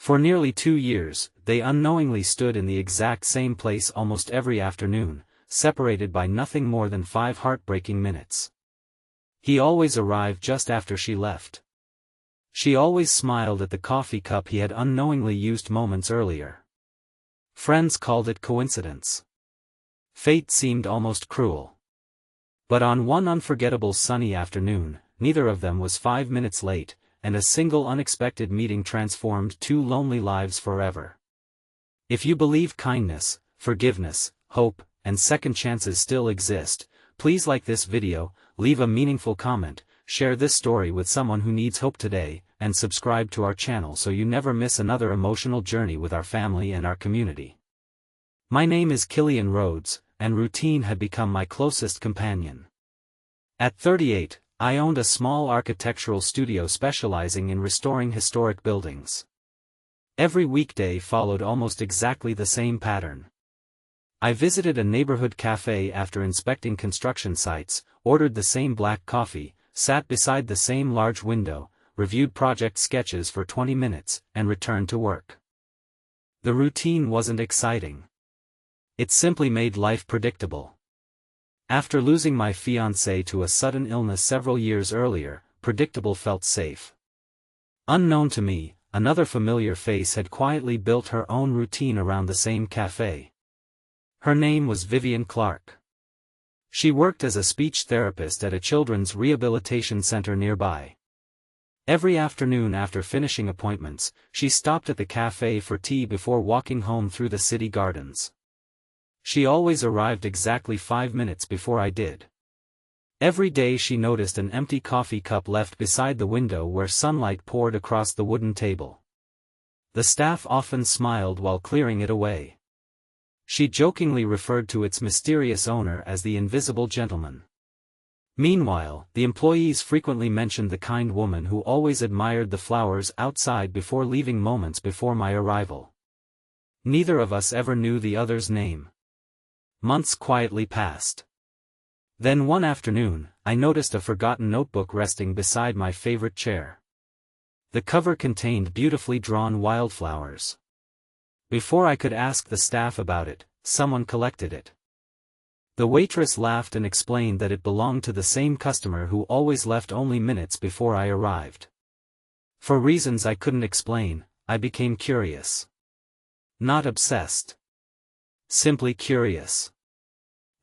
For nearly 2 years, they unknowingly stood in the exact same place almost every afternoon, separated by nothing more than 5 heartbreaking minutes. He always arrived just after she left. She always smiled at the coffee cup he had unknowingly used moments earlier. Friends called it coincidence. Fate seemed almost cruel. But on one unforgettable sunny afternoon, neither of them was 5 minutes late, and a single unexpected meeting transformed 2 lonely lives forever. If you believe kindness, forgiveness, hope, and second chances still exist, please like this video, leave a meaningful comment, share this story with someone who needs hope today, and subscribe to our channel so you never miss another emotional journey with our family and our community. My name is Killian Rhodes, and routine had become my closest companion. At 38, I owned a small architectural studio specializing in restoring historic buildings. Every weekday followed almost exactly the same pattern. I visited a neighborhood cafe after inspecting construction sites, ordered the same black coffee, sat beside the same large window, reviewed project sketches for 20 minutes, and returned to work. The routine wasn't exciting. It simply made life predictable. After losing my fiancée to a sudden illness several years earlier, predictable felt safe. Unknown to me, another familiar face had quietly built her own routine around the same cafe. Her name was Vivian Clark. She worked as a speech therapist at a children's rehabilitation center nearby. Every afternoon after finishing appointments, she stopped at the cafe for tea before walking home through the city gardens. She always arrived exactly 5 minutes before I did. Every day she noticed an empty coffee cup left beside the window where sunlight poured across the wooden table. The staff often smiled while clearing it away. She jokingly referred to its mysterious owner as the Invisible Gentleman. Meanwhile, the employees frequently mentioned the kind woman who always admired the flowers outside before leaving moments before my arrival. Neither of us ever knew the other's name. Months quietly passed. Then one afternoon, I noticed a forgotten notebook resting beside my favorite chair. The cover contained beautifully drawn wildflowers. Before I could ask the staff about it, someone collected it. The waitress laughed and explained that it belonged to the same customer who always left only minutes before I arrived. For reasons I couldn't explain, I became curious. Not obsessed. Simply curious.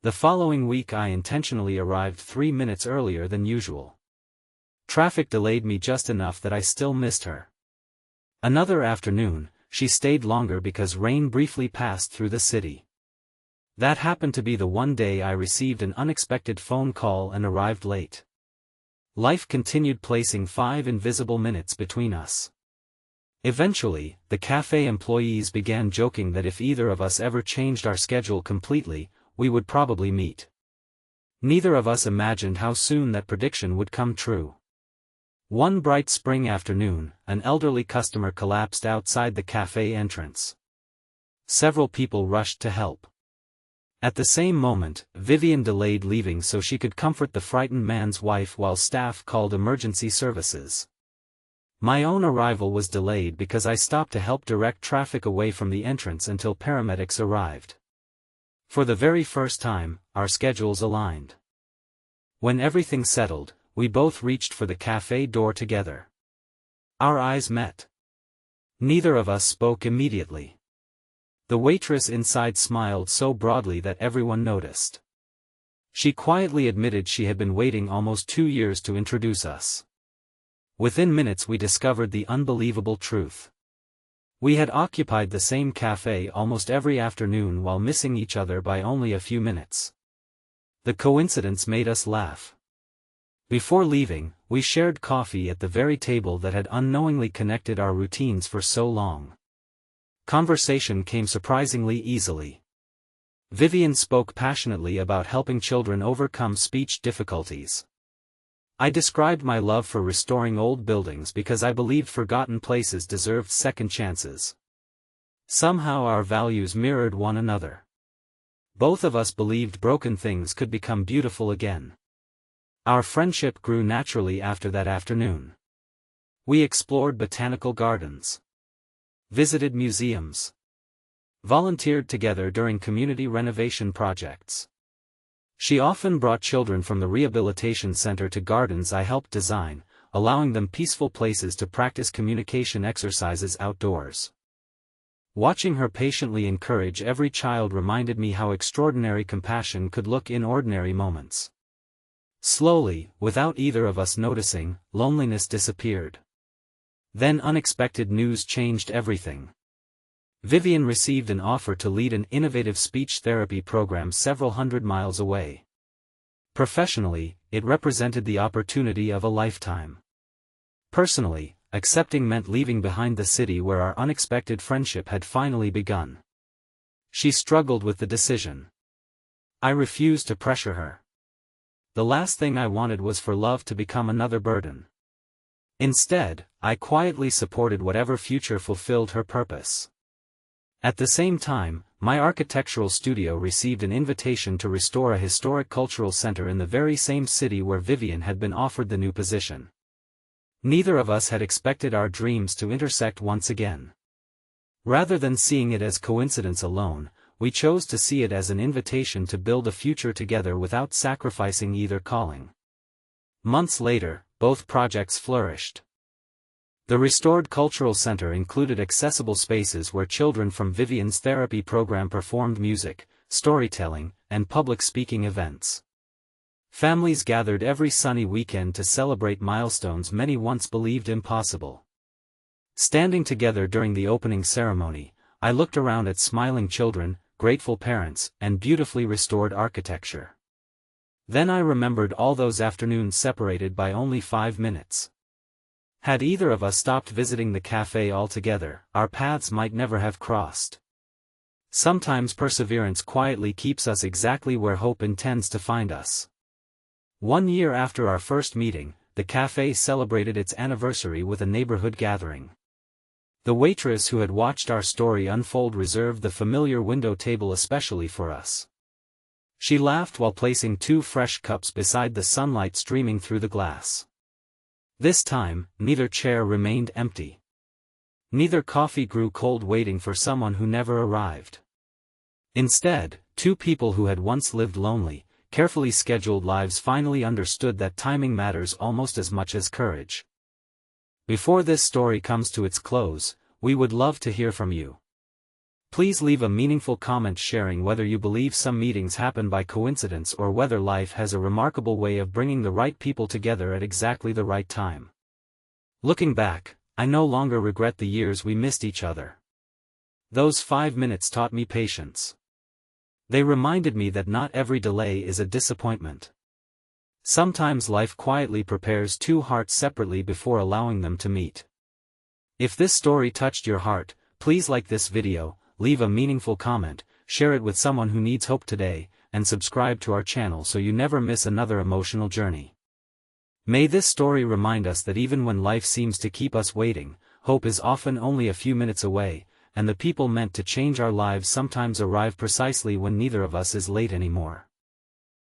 The following week I intentionally arrived 3 minutes earlier than usual. Traffic delayed me just enough that I still missed her. Another afternoon, she stayed longer because rain briefly passed through the city. That happened to be the one day I received an unexpected phone call and arrived late. Life continued placing 5 invisible minutes between us. Eventually, the cafe employees began joking that if either of us ever changed our schedule completely, we would probably meet. Neither of us imagined how soon that prediction would come true. One bright spring afternoon, an elderly customer collapsed outside the cafe entrance. Several people rushed to help. At the same moment, Vivian delayed leaving so she could comfort the frightened man's wife while staff called emergency services. My own arrival was delayed because I stopped to help direct traffic away from the entrance until paramedics arrived. For the very first time, our schedules aligned. When everything settled, we both reached for the cafe door together. Our eyes met. Neither of us spoke immediately. The waitress inside smiled so broadly that everyone noticed. She quietly admitted she had been waiting almost 2 years to introduce us. Within minutes we discovered the unbelievable truth. We had occupied the same cafe almost every afternoon while missing each other by only a few minutes. The coincidence made us laugh. Before leaving, we shared coffee at the very table that had unknowingly connected our routines for so long. Conversation came surprisingly easily. Vivian spoke passionately about helping children overcome speech difficulties. I described my love for restoring old buildings because I believed forgotten places deserved second chances. Somehow our values mirrored one another. Both of us believed broken things could become beautiful again. Our friendship grew naturally after that afternoon. We explored botanical gardens. visited museums, volunteered together during community renovation projects. She often brought children from the rehabilitation center to gardens I helped design, allowing them peaceful places to practice communication exercises outdoors. Watching her patiently encourage every child reminded me how extraordinary compassion could look in ordinary moments. Slowly, without either of us noticing, loneliness disappeared. Then unexpected news changed everything. Vivian received an offer to lead an innovative speech therapy program several hundred miles away. Professionally, it represented the opportunity of a lifetime. Personally, accepting meant leaving behind the city where our unexpected friendship had finally begun. She struggled with the decision. I refused to pressure her. The last thing I wanted was for love to become another burden. Instead, I quietly supported whatever future fulfilled her purpose. At the same time, my architectural studio received an invitation to restore a historic cultural center in the very same city where Vivian had been offered the new position. Neither of us had expected our dreams to intersect once again. Rather than seeing it as coincidence alone, we chose to see it as an invitation to build a future together without sacrificing either calling. Months later, both projects flourished. The restored cultural center included accessible spaces where children from Vivian's therapy program performed music, storytelling, and public speaking events. Families gathered every sunny weekend to celebrate milestones many once believed impossible. Standing together during the opening ceremony, I looked around at smiling children, grateful parents, and beautifully restored architecture. Then I remembered all those afternoons separated by only 5 minutes. Had either of us stopped visiting the cafe altogether, our paths might never have crossed. Sometimes perseverance quietly keeps us exactly where hope intends to find us. 1 year after our first meeting, the cafe celebrated its anniversary with a neighborhood gathering. The waitress who had watched our story unfold reserved the familiar window table especially for us. She laughed while placing 2 fresh cups beside the sunlight streaming through the glass. This time, neither chair remained empty. Neither coffee grew cold waiting for someone who never arrived. Instead, 2 people who had once lived lonely, carefully scheduled lives finally understood that timing matters almost as much as courage. Before this story comes to its close, we would love to hear from you. Please leave a meaningful comment sharing whether you believe some meetings happen by coincidence or whether life has a remarkable way of bringing the right people together at exactly the right time. Looking back, I no longer regret the years we missed each other. Those 5 minutes taught me patience. They reminded me that not every delay is a disappointment. Sometimes life quietly prepares 2 hearts separately before allowing them to meet. If this story touched your heart, please like this video, leave a meaningful comment, share it with someone who needs hope today, and subscribe to our channel so you never miss another emotional journey. May this story remind us that even when life seems to keep us waiting, hope is often only a few minutes away, and the people meant to change our lives sometimes arrive precisely when neither of us is late anymore.